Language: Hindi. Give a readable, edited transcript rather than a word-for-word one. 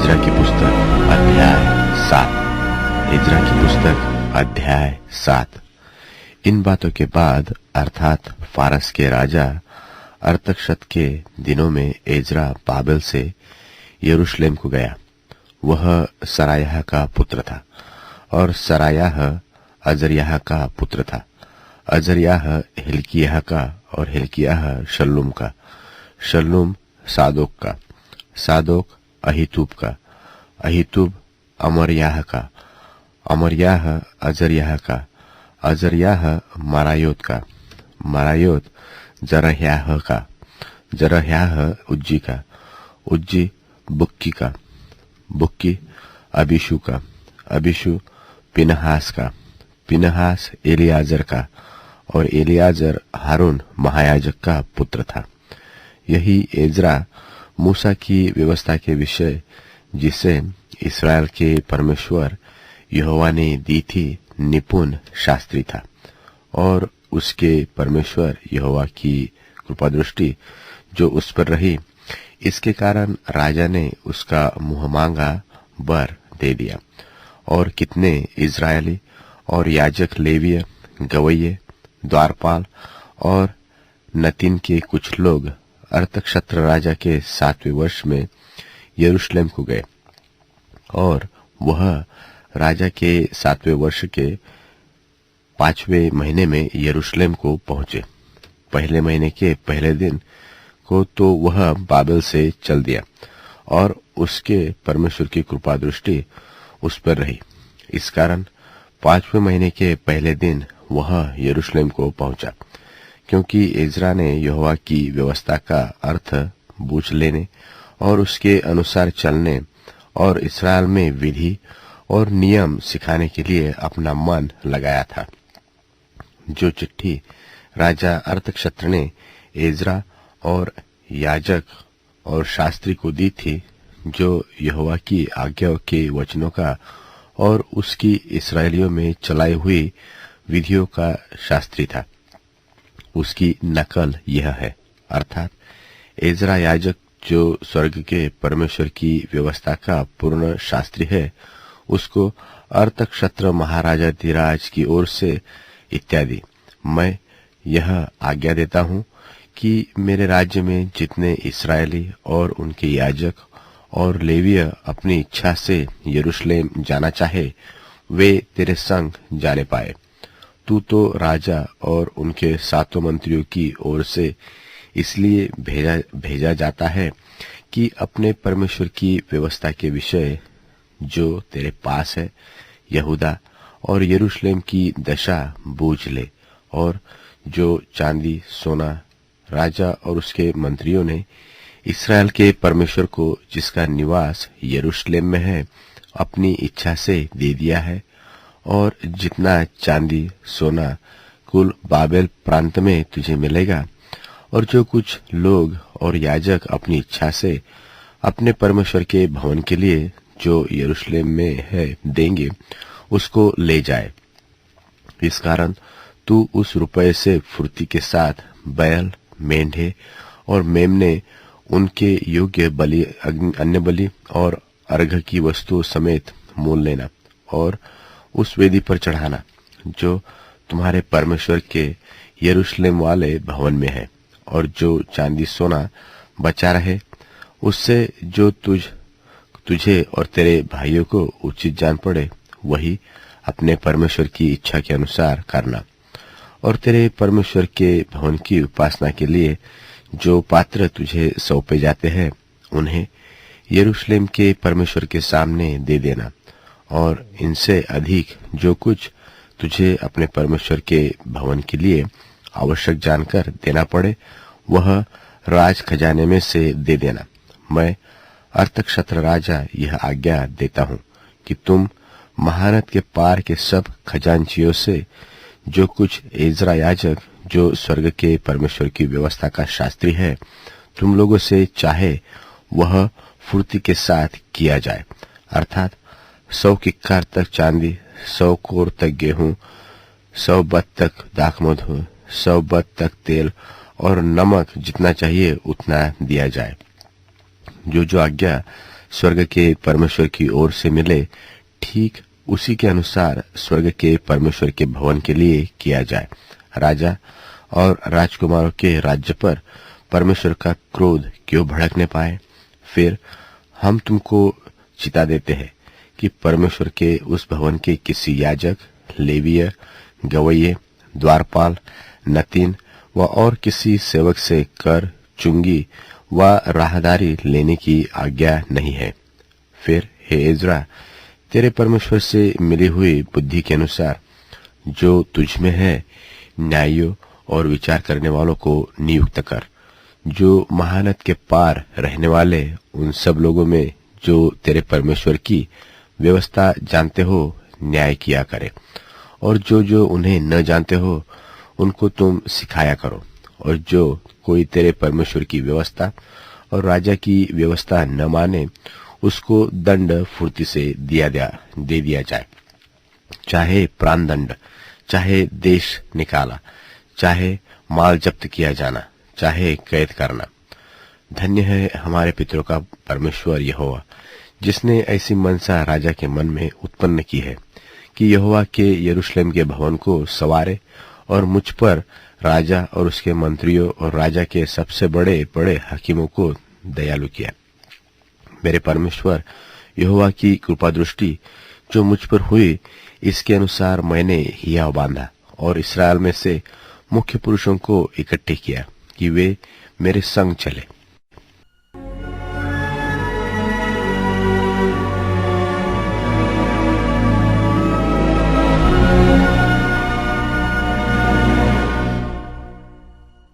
एज्रा की पुस्तक अध्याय 7। एज्रा की पुस्तक अध्याय 7। इन बातों के बाद अर्थात फारस के राजा अरतक्षत के दिनों में एज्रा बाबेल से यरूशलेम को गया। वह सरायाह का पुत्र था और सरायाह अजर्याह का पुत्र था। अजर्याह हिल्किय्याह का और हिल्किय्याह शल्लूम का, शल्लूम सादोक का, सादोक अहीतूब का, अहीतूब अमर्याह का, अमर्याह अजर्याह का, अजर्याह मरायोत का, मरायोत जरह्याह का, जरह्याह उज्जी का, उज्जी बुक्की का, बुक्की अबीशू का, अबीशू पिनहास का, पिनहास एलियाजर का, और एलियाजर हारून महायाजक का पुत्र था। यही एज्रा मूसा की व्यवस्था के विषय जिसे इस्राएल के परमेश्वर यहोवा ने दी थी निपुण शास्त्री था, और उसके परमेश्वर यहोवा की कृपा दृष्टि जो उस पर रही, इसके कारण राजा ने उसका मुंह मांगा वर दे दिया। और कितने इस्राएली और याजक, लेवीय, गवैये, द्वारपाल और नतीन के कुछ लोग अरतक्षत्र राजा के 7वें वर्ष में यरूशलेम को गए, और वह राजा के 7वें वर्ष के 5वें महीने में यरूशलेम को पहुंचे। पहले महीने के पहले दिन को तो वह बाबेल से चल दिया, और उसके परमेश्वर की कृपा दृष्टि उस पर रही। इस कारण 5वें महीने के पहले दिन वह यरूशलेम को पहुंचा, क्योंकि एज्रा ने यहोवा की व्यवस्था का अर्थ बूझ लेने और उसके अनुसार चलने और इस्राएल में विधि और नियम सिखाने के लिए अपना मन लगाया था। जो चिट्ठी राजा अरतक्षत्र ने एज्रा और याजक और शास्त्री को दी थी, जो यहोवा की आज्ञा के वचनों का और उसकी इस्राएलियों में चलाई हुई विधियों का शास्त्री था, उसकी नकल यह है। अर्थात एज्रा याजक जो स्वर्ग के परमेश्वर की व्यवस्था का पूर्ण शास्त्री है, उसको अरतक्षत्र महाराजा धीराज की ओर से इत्यादि मैं यह आज्ञा देता हूं कि मेरे राज्य में जितने इस्राएली और उनके याजक और लेवीय अपनी इच्छा से यरूशलेम जाना चाहे, वे तेरे संग जाने पाए। तू तो राजा और उनके 7 मंत्रियों की ओर से इसलिए भेजा जाता है कि अपने परमेश्वर की व्यवस्था के विषय जो तेरे पास है, यहूदा और यरूशलेम की दशा बूझ ले, और जो चांदी सोना राजा और उसके मंत्रियों ने इस्राएल के परमेश्वर को, जिसका निवास यरूशलेम में है, अपनी इच्छा से दे दिया है, और जितना चांदी सोना कुल बाबेल प्रांत में तुझे मिलेगा, और जो कुछ लोग और याजक अपनी इच्छा से अपने परमेश्वर के भवन के लिए जो यरूशलेम में है देंगे, उसको ले जाए। इस कारण तू उस रुपये से फुर्ती के साथ बैल, मेंढे और मेमने, उनके योग्य बलि, अन्य बलि और अर्घ की वस्तु समेत मोल लेना, और उस वेदी पर चढ़ाना जो तुम्हारे परमेश्वर के यरूशलेम वाले भवन में है। और जो चांदी सोना बचा रहे, उससे जो तुझे और तेरे भाइयों को उचित जान पड़े, वही अपने परमेश्वर की इच्छा के अनुसार करना। और तेरे परमेश्वर के भवन की उपासना के लिए जो पात्र तुझे सौंपे जाते हैं, उन्हें यरूशलेम के परमेश्वर के सामने दे देना। और इनसे अधिक जो कुछ तुझे अपने परमेश्वर के भवन के लिए आवश्यक जानकर देना पड़े, वह राज खजाने में से दे देना। मैं अरतक्षत्र राजा यह आज्ञा देता हूं कि तुम महानद के पार के सब खजांचियों से जो कुछ एज्रा याजक, जो स्वर्ग के परमेश्वर की व्यवस्था का शास्त्री है, तुम लोगों से चाहे वह फुर्ती के साथ किया जाए। अर्थात 100 किक्कार तक चांदी, 100 कोर तक गेहूं, 100 बत तक दाखमधु, 100 बत तक तेल और नमक जितना चाहिए उतना दिया जाए। जो आज्ञा स्वर्ग के परमेश्वर की ओर से मिले, ठीक उसी के अनुसार स्वर्ग के परमेश्वर के भवन के लिए किया जाए। राजा और राजकुमारों के राज्य पर परमेश्वर का क्रोध क्यों भड़कने पाए? फिर हम तुमको चिता देते हैं कि परमेश्वर के उस भवन के किसी याजक, लेवीय, गवैये, द्वारपाल, नतीन व और किसी सेवक से कर, चुंगी व राहदारी लेने की आज्ञा नहीं है। फिर हे इज़रा, तेरे परमेश्वर से मिली हुई बुद्धि के अनुसार जो तुझ में है, न्यायियों और विचार करने वालों को नियुक्त कर, जो महानद के पार रहने वाले उन सब लोगों में जो तेरे परमेश्वर की व्यवस्था जानते हो न्याय किया करे, और जो उन्हें न जानते हो उनको तुम सिखाया करो। और जो कोई तेरे परमेश्वर की व्यवस्था और राजा की व्यवस्था न माने, उसको दंड फुर्ती से दे दिया जाए, चाहे प्राण दंड, चाहे देश निकाला, चाहे माल जब्त किया जाना, चाहे कैद करना। धन्य है हमारे पितरों का परमेश्वर यहोवा, जिसने ऐसी मनसा राजा के मन में उत्पन्न की है कि यहोवा के यरूशलेम के भवन को सवारे, और मुझ पर राजा और उसके मंत्रियों और राजा के सबसे बड़े बड़े हकीमों को दयालु किया। मेरे परमेश्वर यहोवा की कृपा दृष्टि जो मुझ पर हुई, इसके अनुसार मैंने हियाव बांधा और इस्राएल में से मुख्य पुरुषों को इकट्ठे किया कि वे मेरे संग चले।